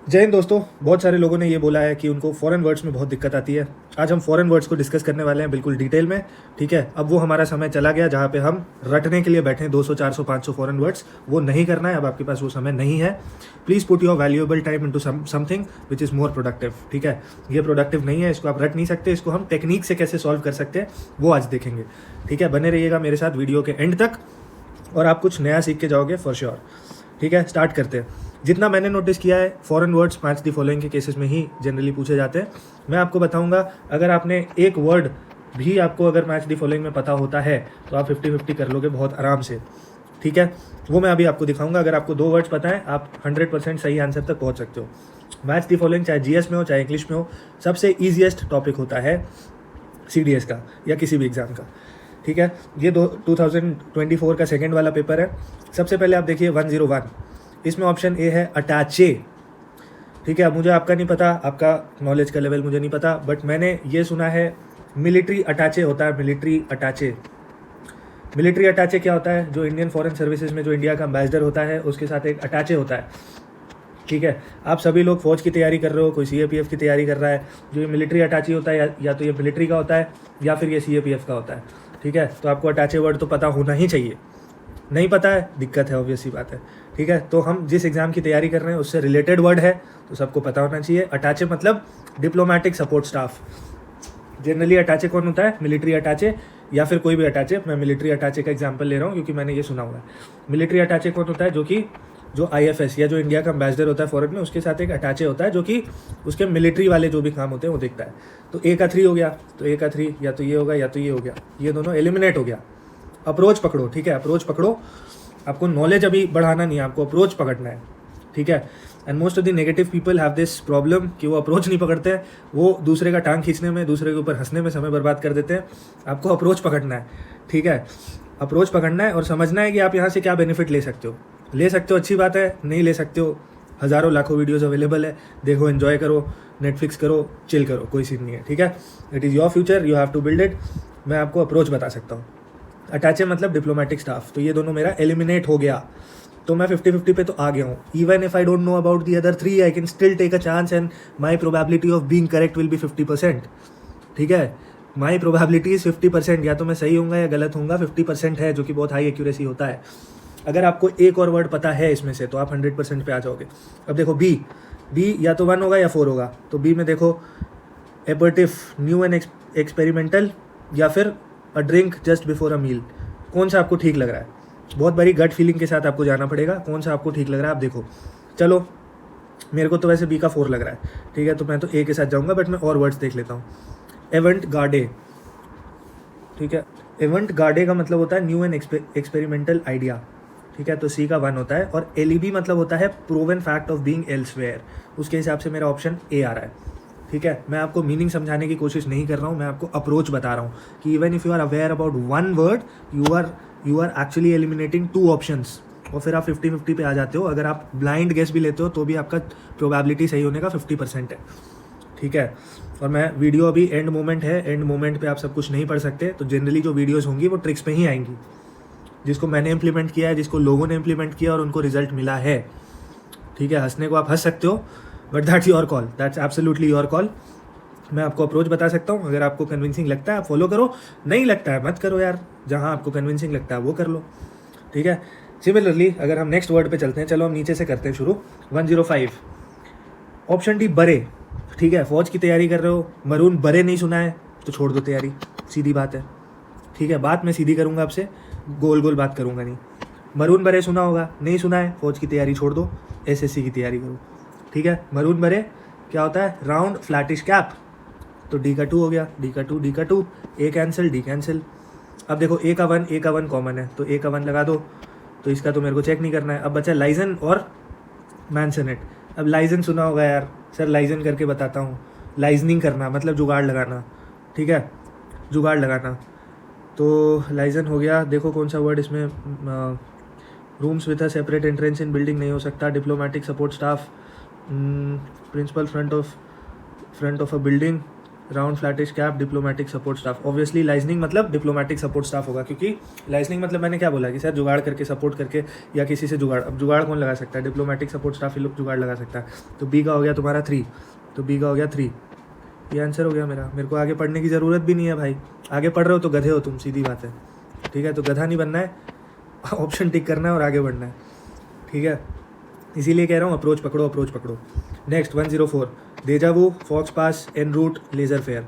जय हिंद दोस्तों। बहुत सारे लोगों ने ये बोला है कि उनको फॉरेन वर्ड्स में बहुत दिक्कत आती है। आज हम फॉरेन वर्ड्स को डिस्कस करने वाले हैं बिल्कुल डिटेल में। ठीक है, अब वो हमारा समय चला गया जहाँ पे हम रटने के लिए बैठे हैं 200 400 500 फॉरेन वर्ड्स। वो नहीं करना है, अब आपके पास वो समय नहीं है। Please put your valuable time into something which is more productive. ठीक है, ये प्रोडक्टिव नहीं है, इसको आप रट नहीं सकते। इसको हम टेक्निक से कैसे सॉल्व कर सकते हैं वो आज देखेंगे। ठीक है, बने रहिएगा मेरे साथ वीडियो के एंड तक और आप कुछ नया सीख के जाओगे फॉर श्योर। ठीक है, स्टार्ट करते हैं। जितना मैंने नोटिस किया है, foreign words match the following के केसेस में ही जनरली पूछे जाते हैं। मैं आपको बताऊंगा, अगर आपने एक वर्ड भी आपको अगर मैच द फॉलोइंग में पता होता है तो आप 50-50 कर लोगे बहुत आराम से। ठीक है, वो मैं अभी आपको दिखाऊंगा। अगर आपको 2 वर्ड्स पता है, आप 100% सही आंसर तक पहुंच सकते हो। मैच द फॉलोइंग चाहे जीएस में हो चाहे इंग्लिश में हो, सबसे ईजिएस्ट टॉपिक होता है सीडीएस का या किसी भी एग्जाम का। ठीक है, ये 2024 का सेकेंड वाला पेपर है। सबसे पहले आप देखिए 101, इसमें ऑप्शन ए है अटैचे। ठीक है, मुझे आपका नहीं पता, आपका नॉलेज का लेवल मुझे नहीं पता, बट मैंने ये सुना है मिलिट्री अटैचे होता है। मिलिट्री अटैचे, मिलिट्री अटैचे क्या होता है? जो इंडियन फॉरेन सर्विसेज में जो इंडिया का एम्बेसडर होता है उसके साथ एक अटैचे होता है। ठीक है, आप सभी लोग फौज की तैयारी कर रहे हो, कोई सीएपीएफ की तैयारी कर रहा है, जो ये मिलिट्री अटैचे होता है या तो ये मिलिट्री का होता है या फिर ये सीएपीएफ का होता है। ठीक है, तो आपको अटैचे वर्ड तो पता होना ही चाहिए। नहीं पता है, दिक्कत है, ऑब्वियस सी बात है। ठीक है, तो हम जिस एग्जाम की तैयारी कर रहे हैं उससे रिलेटेड वर्ड है तो सबको पता होना चाहिए। अटैचे मतलब डिप्लोमेटिक सपोर्ट स्टाफ। जनरली अटैचे कौन होता है? मिलिट्री अटैचे या फिर कोई भी अटैचे। मैं मिलिट्री अटैचे का एग्जाम्पल ले रहा हूँ क्योंकि मैंने ये सुना हुआ है। मिलिट्री अटैचे कौन होता है? जो आईएफएस या जो इंडिया का एम्बेसडर होता है फॉरेन में, उसके साथ एक अटैचे होता है जो कि उसके मिलिट्री वाले जो भी काम होते हैं वो देखता है। तो ए का 3 हो गया, तो ए का 3 या तो ये होगा या तो ये हो गया, ये दोनों एलिमिनेट हो गया। अप्रोच पकड़ो। ठीक है, अप्रोच पकड़ो। आपको नॉलेज अभी बढ़ाना नहीं है, आपको अप्रोच पकड़ना है। ठीक है, and most of the negative people have this problem कि वो अप्रोच नहीं पकड़ते हैं। वो दूसरे का टांग खींचने में, दूसरे के ऊपर हंसने में समय बर्बाद कर देते हैं। आपको अप्रोच पकड़ना है। ठीक है, अप्रोच पकड़ना है और समझना है कि आप यहाँ से क्या बेनिफिट ले सकते हो। ले सकते हो, अच्छी बात है। नहीं ले सकते हो, हज़ारों लाखों वीडियोज़ अवेलेबल है, देखो, एन्जॉय करो, नेटफ्लिक्स करो, चिल करो, कोई सीन नहीं है। ठीक है, it is your future, you have to build it. मैं आपको अप्रोच बता सकता हूँ। अटैचे मतलब डिप्लोमेटिक स्टाफ, तो ये दोनों मेरा एलिमिनेट हो गया। तो मैं 50-50 पे तो आ गया हूँ। Even if I don't know about the other 3 I can still take a chance and my probability of being correct will be 50%। ठीक है, माई प्रोबेबिलिटी इज 50%, या तो मैं सही होऊंगा या गलत होऊंगा, 50% है, जो कि बहुत हाई एक्यूरेसी होता है। अगर आपको एक और वर्ड पता है इसमें से तो आप 100% पे आ जाओगे। अब देखो बी या तो 1 होगा या 4 होगा। तो बी में देखो एपर्टिव, न्यू एंड एक्सपेरिमेंटल, या फिर a drink just before a meal. कौन सा आपको ठीक लग रहा है? बहुत बड़ी गट फीलिंग के साथ आपको जाना पड़ेगा, कौन सा आपको ठीक लग रहा है आप देखो। चलो, मेरे को तो वैसे बी का 4 लग रहा है। ठीक है, तो मैं तो ए के साथ जाऊंगा, बट मैं और वर्ड्स देख लेता हूँ। एवेंट गार्डे। ठीक है, एवेंट गार्डे का मतलब होता है न्यू एंड एक्सपेरिमेंटल आइडिया। ठीक है, तो सी का 1 होता है। और एलईबी मतलब होता है proven fact of being elsewhere. उसके हिसाब से मेरा ऑप्शन ए आ रहा है। ठीक है, मैं आपको मीनिंग समझाने की कोशिश नहीं कर रहा हूँ, मैं आपको अप्रोच बता रहा हूँ कि even if you are aware about 1 word, you are actually eliminating 2 options, और फिर आप 50-50 पे आ जाते हो। अगर आप ब्लाइंड गेस भी लेते हो तो भी आपका प्रोबेबिलिटी सही होने का 50% है। ठीक है, और मैं वीडियो अभी एंड मोमेंट है, एंड मोमेंट पे आप सब कुछ नहीं पढ़ सकते, तो जनरली जो वीडियोज़ होंगी वो ट्रिक्स पे ही आएंगी, जिसको मैंने इंप्लीमेंट किया है, जिसको लोगों ने इंप्लीमेंट किया और उनको रिजल्ट मिला है। ठीक है, हंसने को आप हंस सकते हो, but that's your call, that's absolutely your call. मैं आपको अप्रोच बता सकता हूँ, अगर आपको कन्विंसिंग लगता है आप फॉलो करो, नहीं लगता है मत करो यार। जहाँ आपको कन्विंसिंग लगता है वो कर लो। ठीक है, सिमिलरली अगर हम नेक्स्ट वर्ड पे चलते हैं, चलो हम नीचे से करते हैं शुरू। 105, ऑप्शन डी बरे। ठीक है, फौज की तैयारी कर रहे हो, मरून बरे नहीं सुना है तो छोड़ दो तैयारी, सीधी बात है। ठीक है, बात मैं सीधी करूँगा आपसे, गोल गोल बात करूँगा नहीं। मरून बरे सुना होगा, नहीं सुना है, फौज की तैयारी छोड़ दो, एसएससी की तैयारी करो। ठीक है, मरून बरे क्या होता है? Round flattish cap. तो डी का 2 हो गया, डी का 2, ए कैंसिल, डी कैंसिल। अब देखो ए का 1 कॉमन है, तो ए का 1 लगा दो, तो इसका तो मेरे को चेक नहीं करना है। अब बचा लाइजन और मैंसनेट। अब लाइजन सुना होगा यार, सर लाइजन करके बताता हूँ। लाइजनिंग करना मतलब जुगाड़ लगाना। ठीक है, जुगाड़ लगाना, तो लाइजन हो गया। देखो कौन सा वर्ड इसमें, rooms with a separate entrance in building नहीं हो सकता। Diplomatic support staff, principal front of a building, round flattish cap, diplomatic support staff. Obviously liaising मतलब डिप्लोमेटिक सपोर्ट स्टाफ होगा, क्योंकि लाइजनिंग मतलब मैंने क्या बोला कि सर जुगाड़ करके सपोर्ट करके या किसी से जुगाड़। अब जुगाड़ कौन लगा सकता है? डिप्लोमेटिक सपोर्ट स्टाफ ही लोग जुगाड़ लगा सकता है। तो बी का हो गया तुम्हारा 3, तो बी का हो गया 3, ये आंसर हो गया मेरा। मेरे को आगे पढ़ने की ज़रूरत भी नहीं है भाई, आगे पढ़ रहे हो तो गधे हो तुम, सीधी बात है, ठीक है। तो गधा नहीं बनना है, ऑप्शन टिक करना है और आगे बढ़ना है, ठीक है। इसीलिए कह रहा हूँ अप्रोच पकड़ो, अप्रोच पकड़ो। नेक्स्ट 104, डेजावू, फॉक्स पास, एन रूट, लेजर फेयर।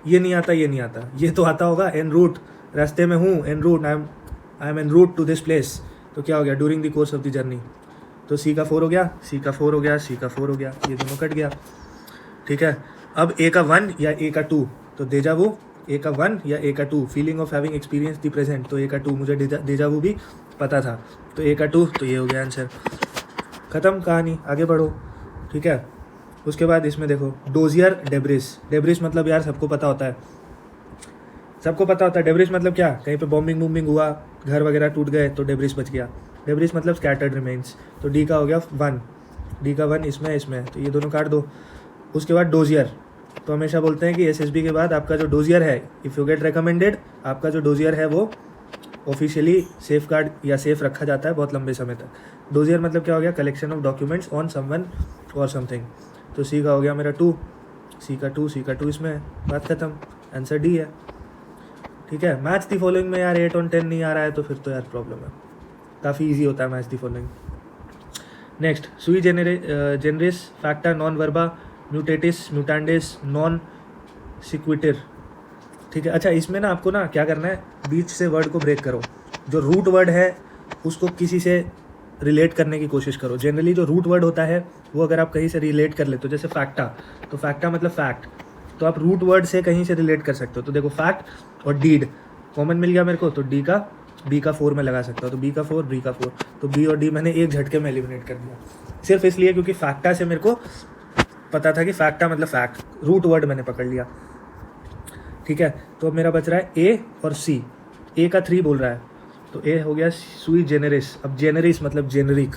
ये नहीं आता, ये नहीं आता, ये तो आता होगा एन रूट, रास्ते में हूँ, en route, I am en route to this place. तो क्या हो गया? During the course of the journey. तो सी का 4 हो गया, सी का 4 हो गया, सी का 4 हो गया, ये दोनों कट गया, ठीक है। अब ए का 1 या ए का 2, तो डेजावू ए का 1 या ए का 2, feeling of having experience the present, तो ए का 2, मुझे डेजावू भी पता था, तो ए का 2, तो ये हो गया आंसर। ख़त्म कहानी, आगे बढ़ो, ठीक है। उसके बाद इसमें देखो डोजियर डेब्रिस। डेब्रिस मतलब यार सबको पता होता है, सबको पता होता है। डेब्रिस मतलब क्या? कहीं पे बॉम्बिंग बूम्बिंग हुआ, घर वगैरह टूट गए तो डेब्रिस बच गया। डेब्रिस मतलब स्कैटर्ड रिमेन्स। तो डी का हो गया 1, डी का 1 इसमें, इसमें, तो ये दोनों काट दो। उसके बाद डोजियर, तो हमेशा बोलते हैं कि एसएसबी के बाद आपका जो डोजियर है, इफ़ यू गेट रिकमेंडेड, आपका जो डोजियर है वो ऑफिशियली सेफ गार्ड या सेफ रखा जाता है बहुत लंबे समय तक। डोजियर मतलब क्या हो गया? Collection of documents on someone और समथिंग। तो सी का हो गया मेरा 2, सी का 2, सी का 2 इसमें है, बात खत्म, आंसर डी है, ठीक है। मैच दी फॉलोइंग में यार 8 on 10 नहीं आ रहा है तो फिर तो यार प्रॉब्लम है, काफ़ी ईजी होता है मैच दी following. Next sui generis, facta, non verba, mutatis, mutandis, non sequitur, ठीक है। अच्छा इसमें ना आपको ना क्या करना है, बीच से वर्ड को ब्रेक करो, जो रूट वर्ड है उसको किसी से रिलेट करने की कोशिश करो। जनरली जो रूट वर्ड होता है वो अगर आप कहीं से रिलेट कर लेते हो, जैसे फैक्टा, तो फैक्टा मतलब फैक्ट, तो आप रूट वर्ड से कहीं से रिलेट कर सकते हो। तो देखो फैक्ट और डीड कॉमन मिल गया मेरे को, तो डी का बी का 4 में लगा सकता हूँ, तो बी का 4, बी का 4, तो बी और डी मैंने एक झटके में एलिमिनेट कर दिया, सिर्फ इसलिए क्योंकि फैक्टा से मेरे को पता था कि फैक्टा मतलब फैक्ट, रूट वर्ड मैंने पकड़ लिया, ठीक है। तो अब मेरा बच रहा है ए और सी। ए का 3 बोल रहा है, तो ए हो गया सुई जेनेरिस। अब जेनेरिस मतलब जेनरिक,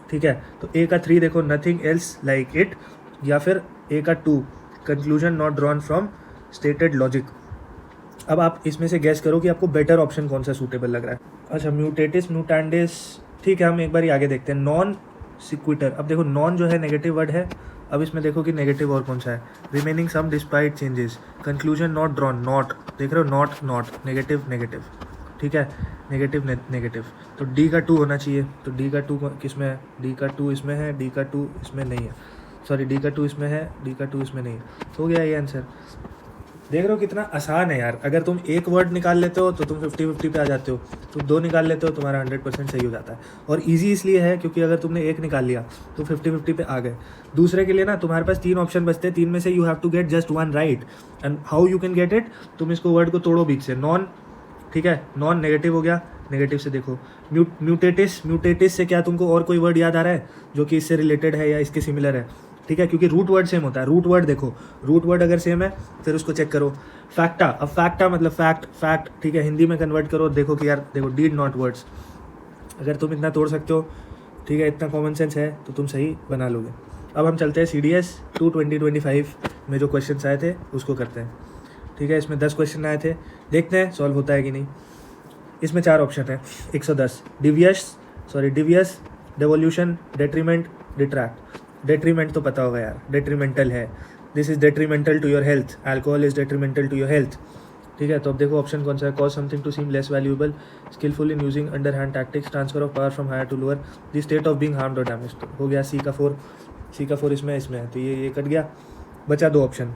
ठीक है। तो ए का 3 देखो, नथिंग एल्स लाइक इट, या फिर ए का 2, conclusion not drawn from stated logic. अब आप इसमें से गैस करो कि आपको बेटर ऑप्शन कौन सा सूटेबल लग रहा है। अच्छा म्यूटेटिस, म्यूटांडिस, ठीक है, हम एक बार ही आगे देखते हैं। नॉन सिक्विटर, अब देखो नॉन जो है नेगेटिव वर्ड है, अब इसमें देखो कि नेगेटिव और कौन सा है, remaining some despite changes, conclusion not drawn, not, देख रहे हो, नॉट नॉट, नेगेटिव नेगेटिव, ठीक है, नेगेटिव नेगेटिव। तो डी का 2 होना चाहिए, तो डी का 2 किस में है? डी का 2 इसमें है, डी का 2 इसमें नहीं है, सॉरी डी का 2 इसमें है, डी का 2 इसमें नहीं है, तो हो गया ये आंसर। देख रहे हो कितना आसान है यार, अगर तुम एक वर्ड निकाल लेते हो तो तुम 50-50 पे आ जाते हो, तुम 2 निकाल लेते हो तुम्हारा 100% सही हो जाता है। और इजी इसलिए है क्योंकि अगर तुमने एक निकाल लिया तो 50-50 पे आ गए। दूसरे के लिए ना तुम्हारे पास 3 ऑप्शन बचते हैं, 3 में से you have to get just 1 right. And how you can get it, तुम इसको वर्ड को तोड़ो बीच से, नॉन, ठीक है, नॉन नेगेटिव हो गया, नेगेटिव से देखो म्यूटेटिस, म्यूटेटिस से क्या तुमको और कोई वर्ड याद आ रहा है जो कि इससे रिलेटेड है या इसके सिमिलर है, ठीक है, क्योंकि रूट वर्ड सेम होता है। रूट वर्ड देखो, रूट वर्ड अगर सेम है फिर उसको चेक करो। फैक्टा, अब फैक्टा मतलब फैक्ट, फैक्ट, ठीक है, हिंदी में कन्वर्ट करो, देखो कि यार देखो डीड नॉट वर्ड्स, अगर तुम इतना तोड़ सकते हो, ठीक है, इतना कॉमन सेंस है तो तुम सही बना लोगे। अब हम चलते हैं CDS 2025 में जो क्वेश्चन आए थे उसको करते हैं, ठीक है। इसमें 10 क्वेश्चन आए थे, देखते हैं सॉल्व होता है कि नहीं। इसमें 4 ऑप्शन है, 110, devious, devolution, detriment, detract. Detriment तो पता होगा यार, डेट्रीमेंटल है, this is detrimental to your health, alcohol is detrimental to your health, ठीक है। तो अब देखो ऑप्शन कौन सा है, cause something to seem less valuable, skilful in using underhand tactics, transfer of power from higher to lower, the state of being harmed और damage. तो हो गया सी का 4, सी का 4 इसमें है, तो ये कट गया, बचा 2 ऑप्शन,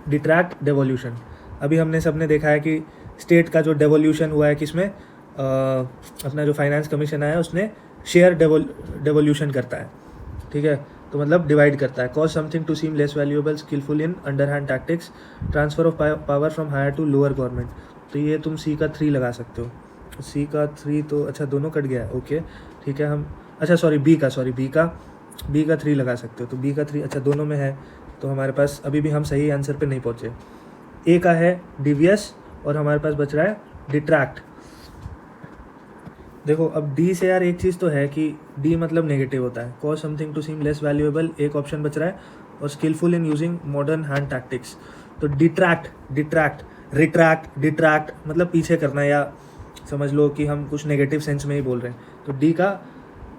डिट्रैक्ट, डेवोल्यूशन। अभी हमने सबने देखा है कि स्टेट का जो डेवोल्यूशन हुआ है किसमें, अपना जो फाइनेंस कमीशन आया उसने शेयर डेवोल्यूशन करता है, ठीक है, तो मतलब डिवाइड करता है। Cause something to seem less valuable, skilful in underhand tactics, transfer of power from higher to lower government. तो ये तुम सी का 3 लगा सकते हो, सी का 3 तो अच्छा दोनों कट गया है, ओके, ठीक है। हम अच्छा सॉरी बी का 3 लगा सकते हो, तो बी का 3 अच्छा दोनों में है, तो हमारे पास अभी भी हम सही आंसर पे नहीं पहुँचे। ए का है डिवियस और हमारे पास बच रहा है डिट्रैक्ट। देखो अब डी से यार एक चीज़ तो है कि डी मतलब नेगेटिव होता है, cause something to seem less valuable एक ऑप्शन बच रहा है, और skilful in using modern hand tactics, तो डिट्रैक्ट मतलब पीछे करना, या समझ लो कि हम कुछ नेगेटिव सेंस में ही बोल रहे हैं। तो डी का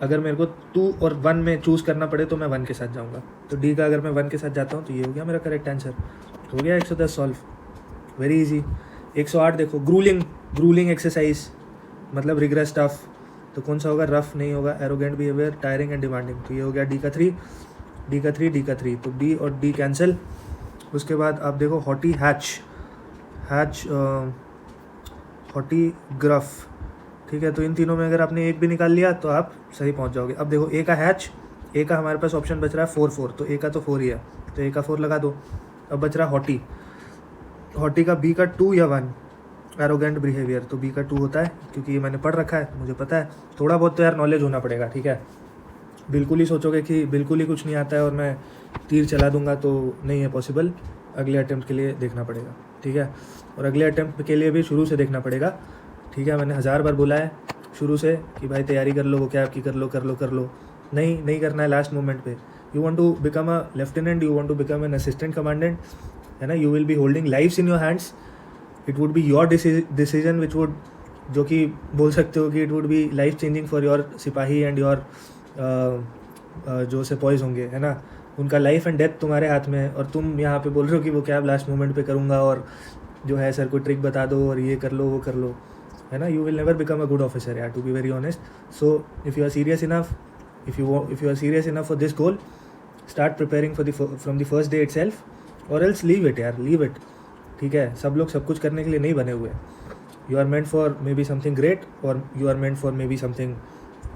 अगर मेरे को 2 और 1 में चूज़ करना पड़े तो मैं 1 के साथ जाऊँगा। तो डी का अगर मैं 1 के साथ जाता हूँ तो ये हो गया मेरा करेक्ट आंसर। हो गया 110 सॉल्व, वेरी इजी। 108 देखो, ग्रूलिंग एक्सरसाइज मतलब रिग्रेस टफ, तो कौन सा होगा? रफ नहीं होगा। Arrogant behaviour, tiring and demanding, तो ये हो गया डी का 3। तो बी और डी कैंसिल। उसके बाद आप देखो हॉटी हॉटी ग्रफ, ठीक है। तो इन तीनों में अगर आपने एक भी निकाल लिया तो आप सही पहुंच जाओगे। अब देखो ए का हैच, ए का हमारे पास ऑप्शन बच रहा है 4, तो ए का तो 4 ही है, तो ए का 4 लगा दो। अब बच रहा हॉटी का बी का 2 या 1, एरोगेंट बिहेवियर, तो बी का 2 होता है, क्योंकि ये मैंने पढ़ रखा है, मुझे पता है। थोड़ा बहुत तो यार नॉलेज होना पड़ेगा, ठीक है। बिल्कुल ही सोचोगे कि बिल्कुल ही कुछ नहीं आता है और मैं तीर चला दूंगा तो नहीं है पॉसिबल। अगले अटेम्प्ट के लिए देखना पड़ेगा, ठीक है। और अगले अटेम्प्ट के लिए भी शुरू से देखना पड़ेगा, ठीक है। मैंने 1000 बार बोला है शुरू से कि भाई तैयारी कर लो, वो क्या आपकी कर लो। नहीं करना है लास्ट मोमेंट पे। You want to become a lieutenant, you want to become an assistant commandant, है ना। You will be holding lives in your hands, it would be your decision which would, जो कि बोल सकते हो कि it would be life changing for your सिपाही and your जो सिपाहीज होंगे, है ना। उनका लाइफ एंड डेथ तुम्हारे हाथ में है, और तुम यहाँ पे बोल रहे हो कि वो क्या लास्ट मोमेंट पे करूँगा, और जो है सर को ट्रिक बता दो और ये कर लो वो कर लो, है ना। You will never become a good officer यार, to be very honest. So if you are serious enough, if you are serious enough for this goal, start preparing from the first day itself, और else leave it, ठीक है। सब लोग सब कुछ करने के लिए नहीं बने हुए। You are meant for maybe something great, और you are meant for maybe something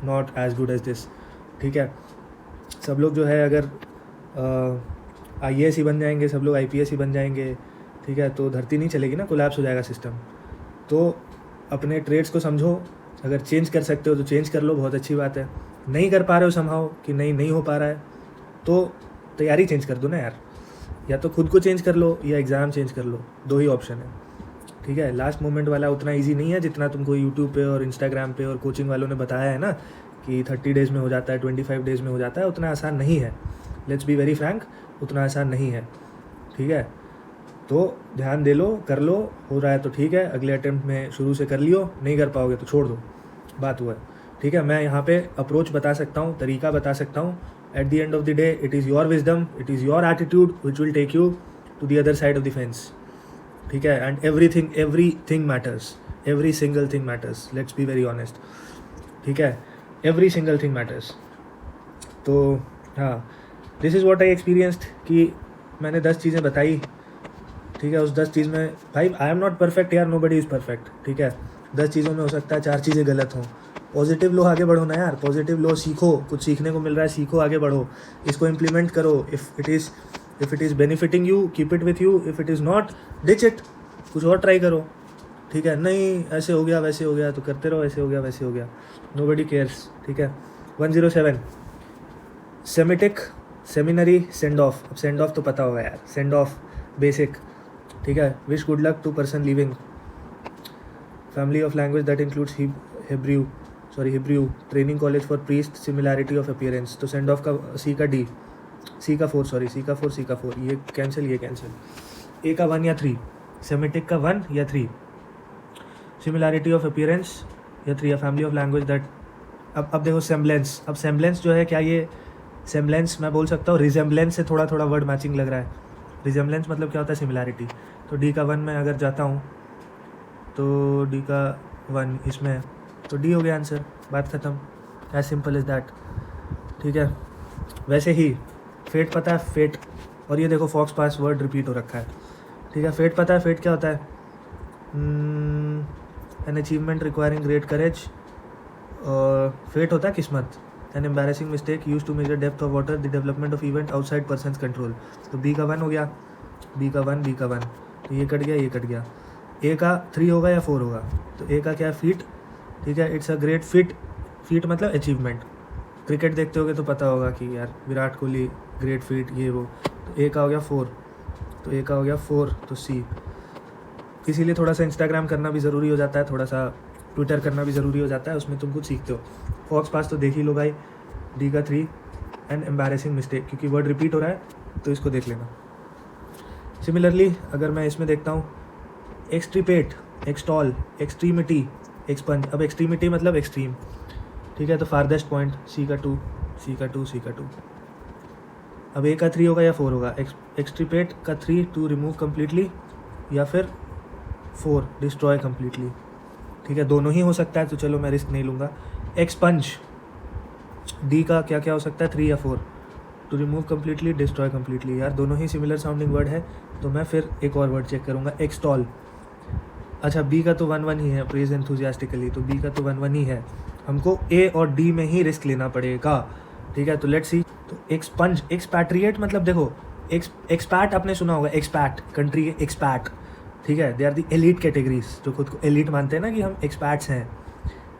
not as good as this, ठीक है। सब लोग जो है अगर IAS ही बन जाएंगे, सब लोग IPS ही बन जाएंगे, ठीक है, तो धरती नहीं चलेगी ना, कोलैप्स हो जाएगा सिस्टम। तो अपने ट्रेड्स को समझो, अगर चेंज कर सकते हो तो चेंज कर लो, बहुत अच्छी बात है। नहीं कर पा रहे हो समहाउ कि नहीं हो पा रहा है, तो तैयारी चेंज कर दो ना यार, या तो खुद को चेंज कर लो या एग्ज़ाम चेंज कर लो, 2 ही ऑप्शन है, ठीक है। लास्ट मोमेंट वाला उतना ईजी नहीं है जितना तुमको यूट्यूब पे और इंस्टाग्राम पे और कोचिंग वालों ने बताया है ना कि 30 डेज़ में हो जाता है, 25 डेज़ में हो जाता है, उतना आसान नहीं है। लेट्स बी वेरी फ्रैंक, उतना आसान नहीं है, ठीक है। तो ध्यान दे लो, कर लो, हो रहा है तो ठीक है, अगले अटेम्प्ट में शुरू से कर लियो, नहीं कर पाओगे तो छोड़ दो, बात हुआ है, ठीक है। मैं यहाँ पे अप्रोच बता सकता हूँ, तरीका बता सकता हूँ। At the end of the day it is your wisdom, it is your attitude which will take you to the other side of the fence, ठीक है। And everything matters, every single thing matters, let's be very honest, ठीक है। Every single thing matters. तो हाँ, this is what I experienced, कि मैंने 10 चीज़ें बताई, ठीक है। उस 10 चीज़ में भाई आई एम नॉट परफेक्ट यार, नोबडी इज़ परफेक्ट, ठीक है। 10 चीज़ों में हो सकता है 4 चीज़ें गलत हों। पॉजिटिव लो, आगे बढ़ो ना यार, पॉजिटिव लो, सीखो, कुछ सीखने को मिल रहा है, सीखो, आगे बढ़ो, इसको इम्प्लीमेंट करो। If it is benefiting you, keep it with you, if it is not, ditch it, कुछ और ट्राई करो, ठीक है। नहीं ऐसे हो गया वैसे हो गया तो करते रहो, ऐसे हो गया वैसे हो गया, नोबडी केयर्स, ठीक है। 107 सेमेटिक सेमिनरी सेंड ऑफ। अब सेंड ऑफ तो पता होगा यार, सेंड ऑफ बेसिक, ठीक है। Wish good luck to person living, family of language that includes Hebrew, training college for priest, similarity of appearance. तो सेंड ऑफ का सी का 4, ये कैंसिल, ए का 1 या 3, सेमेटिक का 1 या 3, सिमिलैरिटी ऑफ अपीयरेंस या 3, या फैमिली ऑफ लैंग्वेज दैट। अब देखो सेम्बलेंस, अब सेम्बलेंस जो है, क्या ये सेम्बलेंस मैं बोल सकता हूँ रिजेम्बलेंस से थोड़ा वर्ड मैचिंग लग रहा है। रिजेम्बलेंस मतलब क्या होता है? सिमिलैरिटी। तो डी का 1 में अगर जाता हूँ तो डी का 1 इसमें है, तो डी हो गया आंसर, बात ख़त्म, एज सिंपल इज़ दैट, ठीक है। वैसे ही फेट पता है, फेट, और ये देखो फॉक्स पास वर्ड रिपीट हो रखा है, ठीक है। फेट पता है, फेट क्या होता है? An achievement requiring great courage, और फेट होता है किस्मत। An embarrassing mistake use to measure depth of water, the development of event outside person control. तो बी का 1 हो गया, बी का 1, तो ये कट गया। ए का 3 होगा या 4 होगा? तो ए का क्या है? फीट, ठीक है। इट्स अ ग्रेट फीट मतलब अचीवमेंट। क्रिकेट देखते होगे तो पता होगा कि यार विराट कोहली ग्रेट फीट, ये वो। तो ए का हो गया 4, तो सी। इसीलिए थोड़ा सा इंस्टाग्राम करना भी ज़रूरी हो जाता है, थोड़ा सा ट्विटर करना भी ज़रूरी हो जाता है, उसमें तुम कुछ सीखते हो। फॉक्स पास तो देख ही लो भाई, डी का 3, एंड एम्बैरेसिंग मिस्टेक, क्योंकि वर्ड रिपीट हो रहा है तो इसको देख लेना। सिमिलरली अगर मैं इसमें देखता हूँ एक्सट्रीपेट, एक्सटॉल, एक्सट्रीमिटी, एक्सपंज। अब एक्सट्रीमिटी मतलब एक्सट्रीम, ठीक है, तो फारदेस्ट पॉइंट सी का 2, सी का 2, सी का 2। अब ए का 3 होगा या 4 होगा? एक्सट्रीपेट का 3 टू रिमूव कम्प्लीटली, या फिर 4 डिस्ट्रॉय कम्प्लीटली, ठीक है, दोनों ही हो सकता है, तो चलो मैं रिस्क नहीं लूँगा। एक्सपंज, डी का क्या क्या हो सकता है? 3 या 4, to remove completely, destroy completely. यार दोनों ही सिमिलर साउंडिंग वर्ड है, तो मैं फिर एक और वर्ड चेक करूँगा, एक्सटॉल। अच्छा, बी का तो 1-1 ही है, प्रेज एंथुजियास्टिकली, तो बी का तो 1-1 ही है, हमको ए और डी में ही रिस्क लेना पड़ेगा, ठीक है। तो लेट्स सी। तो एक्सपंज, एक्सपैट्रिएट मतलब देखो, एक्सपैट आपने सुना होगा, एक्सपैट कंट्री के एक्सपैट, ठीक है, they are the elite categories, जो खुद को एलीट मानते हैं ना कि हम एक्सपैट्स हैं,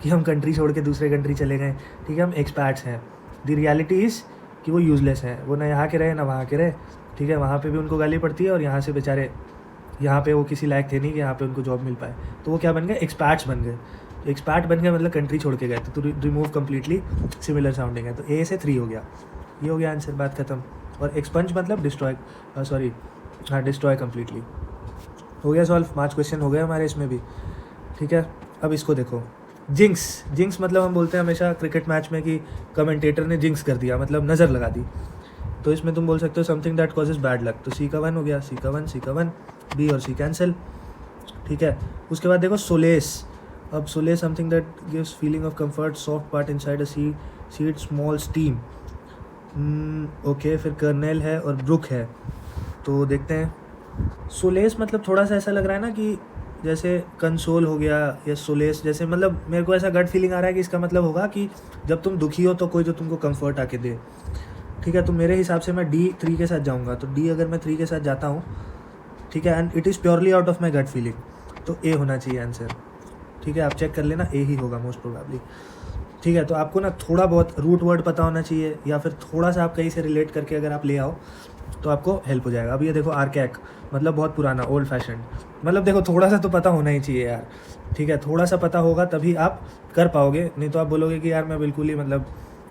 कि हम कंट्री छोड़ के दूसरे कंट्री चले गए, ठीक है, हम एक्सपैट्स हैं। द रियलिटी इज़ कि वो यूजलेस हैं, वो ना यहाँ के रहे ना वहाँ के रहे, ठीक है, वहाँ पे भी उनको गाली पड़ती है और यहाँ से बेचारे, यहाँ पे वो किसी लायक थे नहीं कि यहाँ पे उनको जॉब मिल पाए, तो वो क्या बन गए? एक्सपैट्स बन गए। तो एक्सपैट बन गए मतलब कंट्री छोड़ के गए, तो रिमूव कम्प्लीटली सिमिलर साउंडिंग है, तो ए से 3 हो गया, ये हो गया आंसर, बात खत्म। और एक्सपंज मतलब डिस्ट्रॉय, सॉरी हाँ, डिस्ट्रॉय कम्प्लीटली। हो गया सॉल्व, 5 क्वेश्चन हो गए हमारे इसमें भी, ठीक है। अब इसको देखो, जिंक्स। जिंक्स मतलब हम बोलते हैं हमेशा क्रिकेट मैच में कि कमेंटेटर ने जिंक्स कर दिया, मतलब नज़र लगा दी, तो इसमें तुम बोल सकते हो something that causes bad luck, तो सी का 1 हो गया, सी का 1, सी का 1, बी और सी कैंसिल, ठीक है। उसके बाद देखो सोलेस। अब solace something that gives feeling of comfort, soft part inside a seed, small steam, okay. फिर कर्नेल है और ब्रुक है, तो देखते हैं। सोलेस मतलब थोड़ा सा ऐसा लग रहा है ना कि जैसे कंसोल हो गया, या सोलेस जैसे, मतलब मेरे को ऐसा गट फीलिंग आ रहा है कि इसका मतलब होगा कि जब तुम दुखी हो तो कोई जो तुमको कंफर्ट आके दे, ठीक है। तो मेरे हिसाब से मैं डी 3 के साथ जाऊंगा, तो डी अगर मैं 3 के साथ जाता हूँ, ठीक है, and it is purely out of my gut feeling, तो ए होना चाहिए आंसर, ठीक है। आप चेक कर लेना, ए ही होगा मोस्ट प्रोबेबली, ठीक है। तो आपको ना थोड़ा बहुत रूट वर्ड पता होना चाहिए, या फिर थोड़ा सा आप कहीं से रिलेट करके अगर आप ले आओ तो आपको हेल्प हो जाएगा। अब ये देखो आर्कैक मतलब बहुत पुराना, ओल्ड फैशन, मतलब देखो थोड़ा सा तो पता होना ही चाहिए यार, ठीक है, थोड़ा सा पता होगा तभी आप कर पाओगे, नहीं तो आप बोलोगे कि यार मैं बिल्कुल ही, मतलब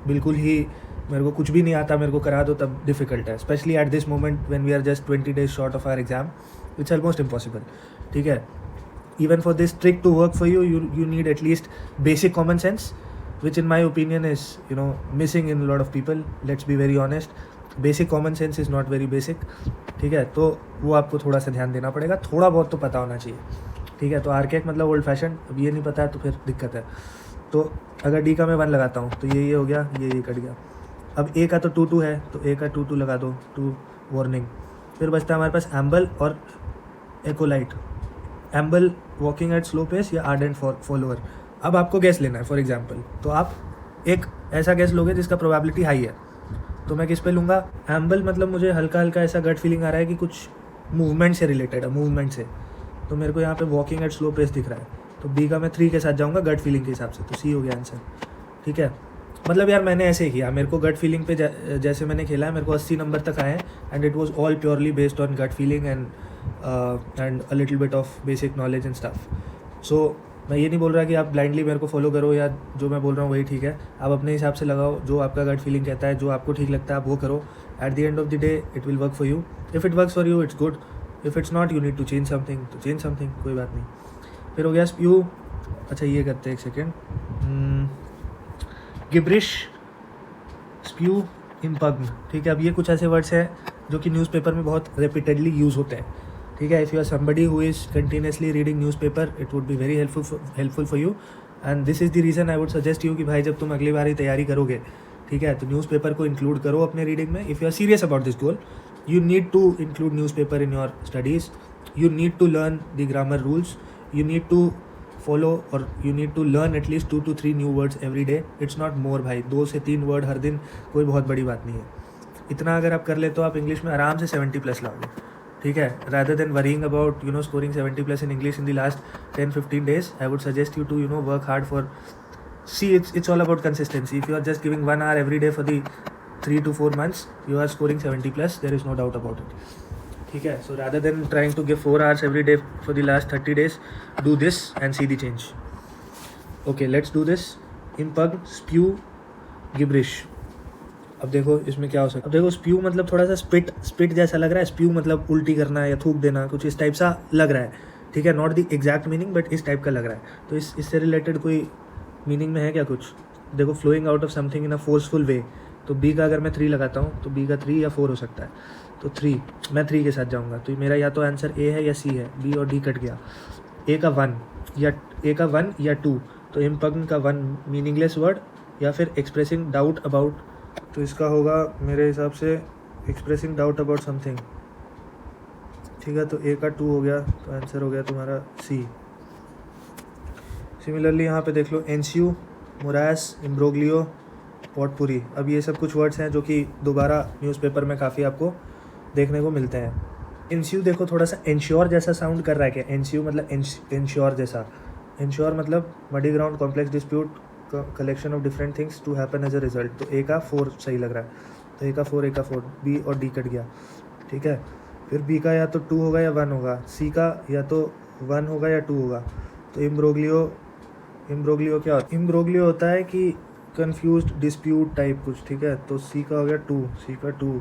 बिल्कुल ही मेरे को कुछ भी नहीं आता, मेरे को करा दो, तब डिफ़िकल्ट है, specially at this moment when we are just 20 days short of our exam, it's almost impossible, ठीक है। Even for this trick to work for you, you need at least basic common sense, which in my opinion is, you know, missing in a lot of people. Let's be very honest, basic common sense is not very basic, ठीक है। तो वो आपको थोड़ा सा ध्यान देना पड़ेगा, थोड़ा बहुत तो पता होना चाहिए, ठीक है। तो आर्कैक मतलब ओल्ड फैशन, अब ये नहीं पता है तो फिर दिक्कत है। तो अगर डी का मैं 1 लगाता हूँ तो ये हो गया, ये कट गया। अब ए का तो 2-2 है, तो ए का 2-2 लगा दो, 2 वार्निंग। फिर बचता है हमारे पास एम्बल और एकोलाइट। एम्बल वॉकिंग एट स्लो पेस या आर्डेंट फॉलोअर। अब आपको गैस लेना है, फॉर एग्जाम्पल, तो आप एक ऐसा गैस लोगे जिसका प्रोबेबिलिटी हाई है, तो मैं किस पे लूँगा? एम्बल मतलब मुझे हल्का हल्का ऐसा गट फीलिंग आ रहा है कि कुछ मूवमेंट से रिलेटेड है, मूवमेंट से, तो मेरे को यहाँ पे वॉकिंग एट स्लो पेस दिख रहा है, तो बी का मैं 3 के साथ जाऊँगा गट फीलिंग के हिसाब से, तो सी हो गया आंसर, ठीक है। मतलब यार मैंने ऐसे ही किया, मेरे को गट फीलिंग पे जैसे मैंने खेला है, मेरे को 80 नंबर तक आए हैं, and it was all purely based on gut feeling and a little bit of basic knowledge and stuff. So मैं ये नहीं बोल रहा कि आप ब्लाइंडली मेरे को फॉलो करो या जो मैं बोल रहा हूँ वही ठीक है, आप अपने हिसाब से लगाओ, जो आपका गट फीलिंग कहता है, जो आपको ठीक लगता है आप वो करो। At the end of the day it will work for you, if it works for you it's good, if it's not you need to change something, तो चेंज समथिंग, कोई बात नहीं। फिर हो गया स्प्यू। अच्छा ये करते हैं, एक सेकेंड, गिब्रिश, स्प्यू, इम्पग्न, ठीक है। अब ये कुछ ऐसे वर्ड्स हैं जो कि न्यूज़पेपर में बहुत रिपीटेडली यूज़ होते हैं, ठीक है। If you are somebody who is continuously reading newspaper, it would be very helpful for you, and this is the reason I would suggest you कि भाई जब तुम अगली बार ही तैयारी करोगे, ठीक है, तो न्यूज़पेपर को इंक्लूड करो अपने रीडिंग में। If you are serious about this goal, you need to include newspaper in your studies, you need to learn the grammar rules, you need to follow or you need to learn at least 2 to 3 new words every day, it's not more भाई, 2 से 3 word हर दिन कोई बहुत बड़ी बात नहीं है। इतना अगर आप कर ले तो आप इंग्लिश में आराम से 70+ लाओगे, ठीक है। rather than worrying about scoring 70+ in English in the last 10-15 days, I would suggest you to work hard for, see it's all about consistency. If you are just giving 1 hour every day for the 3 to 4 months, you are scoring 70+, there is no doubt about it, ठीक है। So rather than trying to give 4 hours every day for the last 30 days, do this and see the change. Okay, let's do this. Impugn, spew, gibberish. अब देखो इसमें क्या हो सकता है। अब देखो स्प्यू मतलब थोड़ा सा स्पिट जैसा लग रहा है। स्प्यू मतलब उल्टी करना या थूक देना, कुछ इस टाइप सा लग रहा है, ठीक है। Not the exact meaning but इस टाइप का लग रहा है। तो इससे रिलेटेड कोई मीनिंग में है क्या कुछ? देखो flowing out of something in a forceful way, तो बी का अगर मैं 3 लगाता हूँ तो बी का 3 या 4 हो सकता है। तो 3, मैं 3 के साथ जाऊँगा। तो मेरा या तो आंसर ए है या सी है, बी और डी कट गया। ए का 1 या 2, तो इम्पग्न का 1 मीनिंगलेस वर्ड या फिर एक्सप्रेसिंग डाउट अबाउट, तो इसका होगा मेरे हिसाब से एक्सप्रेसिंग डाउट अबाउट समथिंग, ठीक है। तो ए का 2 हो गया, तो आंसर हो गया तुम्हारा सी। सिमिलरली यहाँ पे देख लो एनसीयू, मोरास, इम्ब्रोग्लियो, पॉटपुरी। अब ये सब कुछ वर्ड्स हैं जो कि दोबारा न्यूज़पेपर में काफ़ी आपको देखने को मिलते हैं। एनसीयू देखो थोड़ा सा इंश्योर जैसा साउंड कर रहा है क्या? एनसीयू मतलब इंश्योर जैसा। इंश्योर मतलब muddy ground complex dispute collection of different things to happen as a result. तो ए का 4 सही लग रहा है, तो ए का 4 बी और डी कट गया, ठीक है। फिर बी का या तो 2 होगा या 1 होगा, सी का या तो 1 होगा या 2 होगा। तो इम्ब्रोग्लियो क्या होता है? इम्ब्रोग्लियो होता है कि कंफ्यूज्ड डिस्प्यूट टाइप कुछ, ठीक है। तो सी का हो गया 2, सी का 2,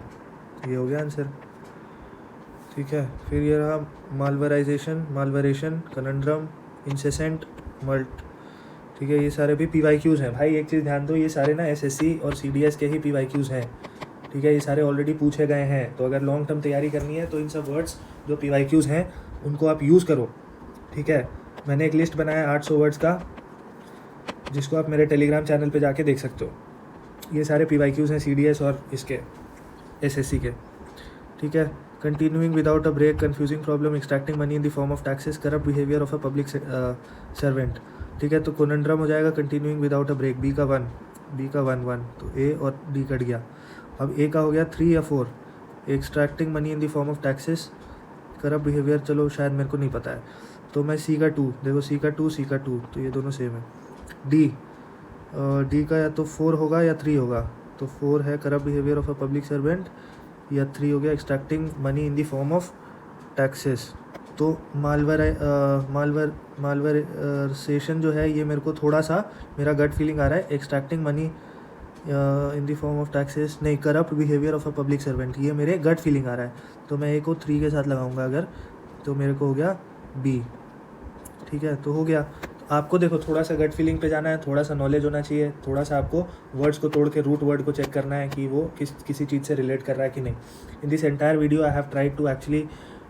ये हो गया आंसर, ठीक है। फिर ये रहा मालवरेशन, कनंड्रम, इंसेसेंट, मल्ट, ठीक है। ये सारे भी PYQs हैं भाई। एक चीज़ ध्यान दो, ये सारे ना SSC और CDS के ही PYQs हैं, ठीक है। ये सारे ऑलरेडी पूछे गए हैं। तो अगर लॉन्ग टर्म तैयारी करनी है तो इन सब वर्ड्स जो PYQs हैं उनको आप यूज़ करो, ठीक है। मैंने एक लिस्ट बनाया 800 वर्ड्स का, जिसको आप मेरे टेलीग्राम चैनल पे जाके देख सकते हो। ये सारे PYQs हैं CDS और इसके SSC के, ठीक है। Continuing without a break, confusing problem, extracting money in the form of taxes, corrupt behaviour of a public servant, ठीक है। तो कोनंड्रम हो जाएगा continuing without a break, B का 1, तो ए और डी कट गया। अब ए का हो गया 3 या 4, extracting money in the form of taxes, corrupt behaviour, चलो शायद मेरे को नहीं पता है। तो मैं सी का 2, देखो सी का 2, तो ये दोनों सेम है। डी का या तो 4 होगा या 3 होगा। तो 4 है corrupt behaviour of a public servant, या 3 हो गया extracting money in the form of taxes. तो मालवरेशन जो है ये मेरे को थोड़ा सा, मेरा गट फीलिंग आ रहा है extracting money in the form of taxes, नहीं, corrupt behaviour of a public servant, ये मेरे गट फीलिंग आ रहा है। तो मैं ए को 3 के साथ लगाऊंगा अगर, तो मेरे को हो गया बी, ठीक है। तो हो गया। आपको देखो थोड़ा सा गट फीलिंग पे जाना है, थोड़ा सा नॉलेज होना चाहिए, थोड़ा सा आपको वर्ड्स को तोड़ के रूट वर्ड को चेक करना है कि वो किसी चीज़ से रिलेट कर रहा है कि नहीं। In this entire video I have tried to actually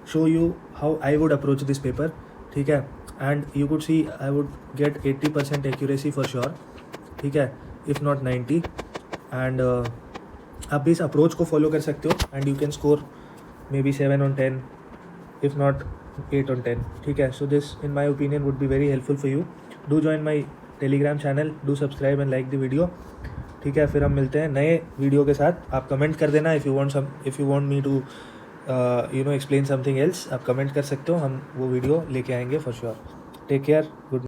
show you how I would approach this paper, ठीक है। And you could see I would get 80% accuracy for sure, ठीक है, इफ़ नॉट 90। एंड आप भी इस अप्रोच को follow कर सकते हो and you can score may be 7 on 10 if not 8 on 10, ठीक है। So this in my opinion would be very helpful for you. Do join my Telegram channel, do subscribe and like the video, ठीक है। फिर हम मिलते हैं नए video के साथ। आप कमेंट कर देना if you want me to explain something else, आप कमेंट कर सकते हो, हम वो वीडियो लेके आएंगे for sure. Take care, good.